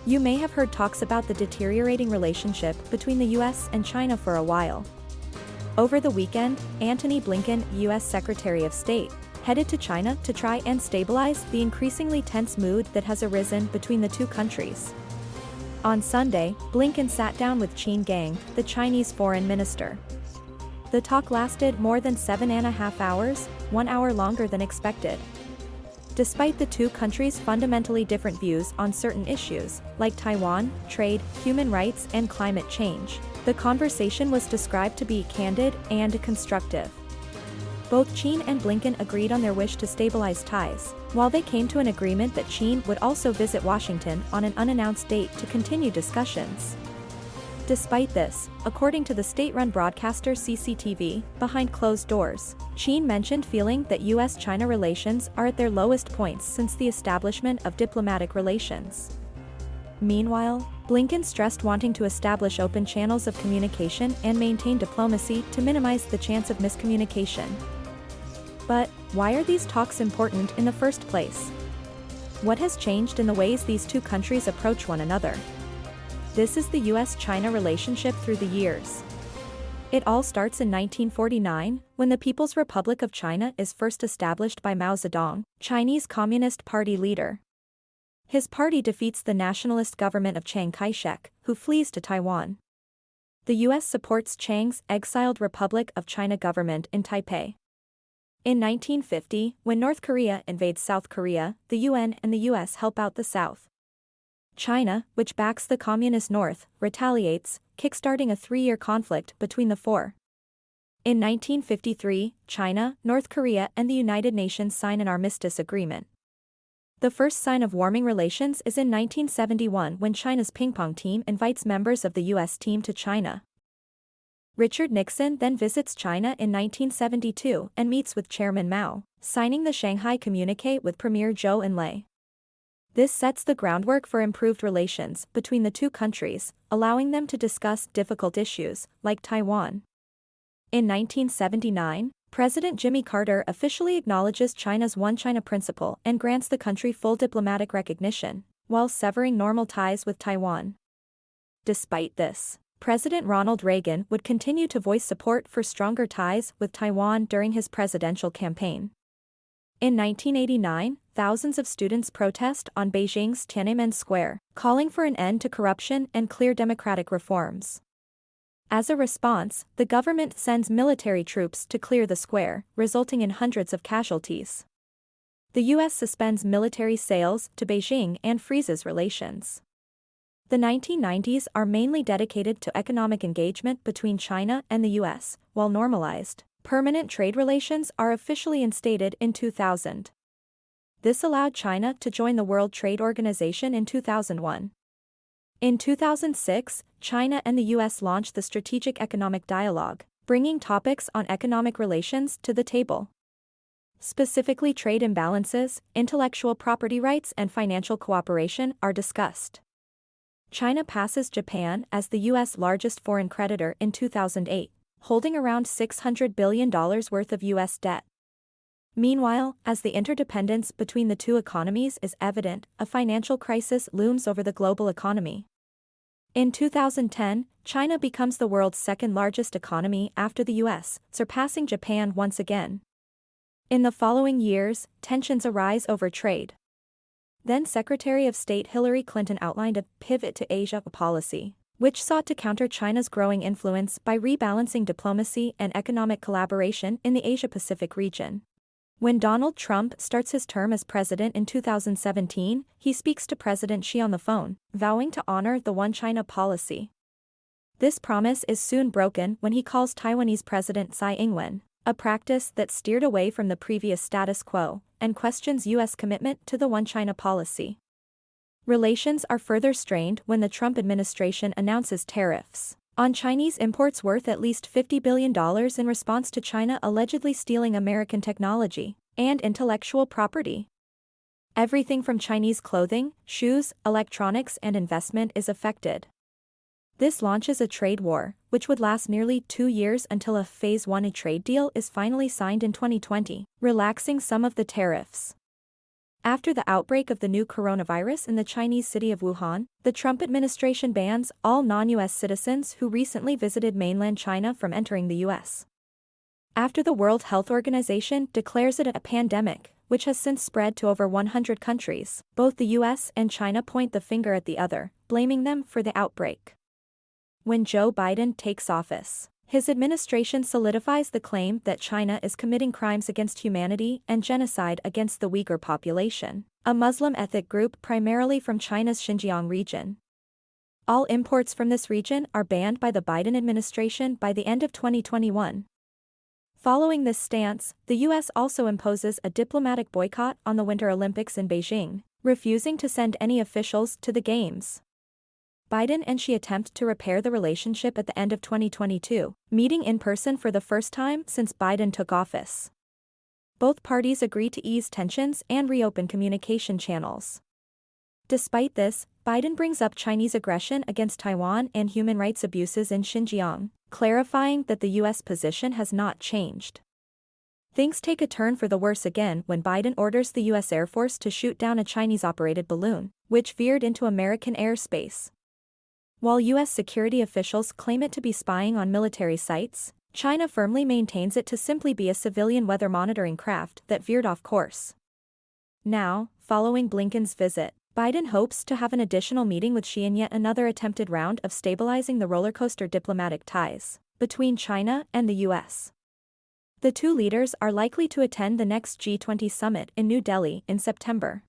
You may have heard talks about the deteriorating relationship between the US and China for a while. Over the weekend, Antony Blinken, US Secretary of State, headed to China to try and stabilize the increasingly tense mood that has arisen between the two countries. On Sunday, Blinken sat down with Qin Gang, the Chinese foreign minister. The talk lasted more than 7.5 hours, 1 hour longer than expected. Despite the two countries' fundamentally different views on certain issues, like Taiwan, trade, human rights, and climate change, the conversation was described to be candid and constructive. Both Qin and Blinken agreed on their wish to stabilize ties, while they came to an agreement that Qin would also visit Washington on an unannounced date to continue discussions. Despite this, according to the state-run broadcaster CCTV, behind closed doors, Qin mentioned feeling that US-China relations are at their lowest points since the establishment of diplomatic relations. Meanwhile, Blinken stressed wanting to establish open channels of communication and maintain diplomacy to minimize the chance of miscommunication. But, why are these talks important in the first place? What has changed in the ways these two countries approach one another? This is the US-China relationship through the years. It all starts in 1949, when the People's Republic of China is first established by Mao Zedong, Chinese Communist Party leader. His party defeats the nationalist government of Chiang Kai-shek, who flees to Taiwan. The US supports Chiang's exiled Republic of China government in Taipei. In 1950, when North Korea invades South Korea, the UN and the US help out the South. China, which backs the Communist North, retaliates, kickstarting a 3-year conflict between the four. In 1953, China, North Korea, and the United Nations sign an armistice agreement. The first sign of warming relations is in 1971 when China's ping-pong team invites members of the US team to China. Richard Nixon then visits China in 1972 and meets with Chairman Mao, signing the Shanghai Communique with Premier Zhou Enlai. This sets the groundwork for improved relations between the two countries, allowing them to discuss difficult issues, like Taiwan. In 1979, President Jimmy Carter officially acknowledges China's One China principle and grants the country full diplomatic recognition, while severing normal ties with Taiwan. Despite this, President Ronald Reagan would continue to voice support for stronger ties with Taiwan during his presidential campaign. In 1989, thousands of students protest on Beijing's Tiananmen Square, calling for an end to corruption and clear democratic reforms. As a response, the government sends military troops to clear the square, resulting in hundreds of casualties. The US suspends military sales to Beijing and freezes relations. The 1990s are mainly dedicated to economic engagement between China and the US, while normalized, permanent trade relations are officially instated in 2000. This allowed China to join the World Trade Organization in 2001. In 2006, China and the US launched the Strategic Economic Dialogue, bringing topics on economic relations to the table. Specifically, trade imbalances, intellectual property rights, and financial cooperation are discussed. China passes Japan as the US' largest foreign creditor in 2008, holding around $600 billion worth of US debt. Meanwhile, as the interdependence between the two economies is evident, a financial crisis looms over the global economy. In 2010, China becomes the world's second-largest economy after the US, surpassing Japan once again. In the following years, tensions arise over trade. Then Secretary of State Hillary Clinton outlined a pivot to Asia policy, which sought to counter China's growing influence by rebalancing diplomacy and economic collaboration in the Asia-Pacific region. When Donald Trump starts his term as president in 2017, he speaks to President Xi on the phone, vowing to honor the One China policy. This promise is soon broken when he calls Taiwanese President Tsai Ing-wen, a practice that steered away from the previous status quo, and questions US commitment to the One China policy. Relations are further strained when the Trump administration announces tariffs on Chinese imports worth at least $50 billion in response to China allegedly stealing American technology and intellectual property. Everything from Chinese clothing, shoes, electronics, and investment is affected. This launches a trade war, which would last nearly 2 years until a Phase 1 trade deal is finally signed in 2020, relaxing some of the tariffs. After the outbreak of the new coronavirus in the Chinese city of Wuhan, the Trump administration bans all non-US citizens who recently visited mainland China from entering the US. After the World Health Organization declares it a pandemic, which has since spread to over 100 countries, both the US and China point the finger at the other, blaming them for the outbreak. When Joe Biden takes office, his administration solidifies the claim that China is committing crimes against humanity and genocide against the Uyghur population, a Muslim ethnic group primarily from China's Xinjiang region. All imports from this region are banned by the Biden administration by the end of 2021. Following this stance, the U.S. also imposes a diplomatic boycott on the Winter Olympics in Beijing, refusing to send any officials to the Games. Biden and Xi attempt to repair the relationship at the end of 2022, meeting in person for the first time since Biden took office. Both parties agree to ease tensions and reopen communication channels. Despite this, Biden brings up Chinese aggression against Taiwan and human rights abuses in Xinjiang, clarifying that the U.S. position has not changed. Things take a turn for the worse again when Biden orders the U.S. Air Force to shoot down a Chinese-operated balloon, which veered into American airspace. While U.S. security officials claim it to be spying on military sites, China firmly maintains it to simply be a civilian weather monitoring craft that veered off course. Now, following Blinken's visit, Biden hopes to have an additional meeting with Xi in yet another attempted round of stabilizing the rollercoaster diplomatic ties between China and the U.S. The two leaders are likely to attend the next G20 summit in New Delhi in September.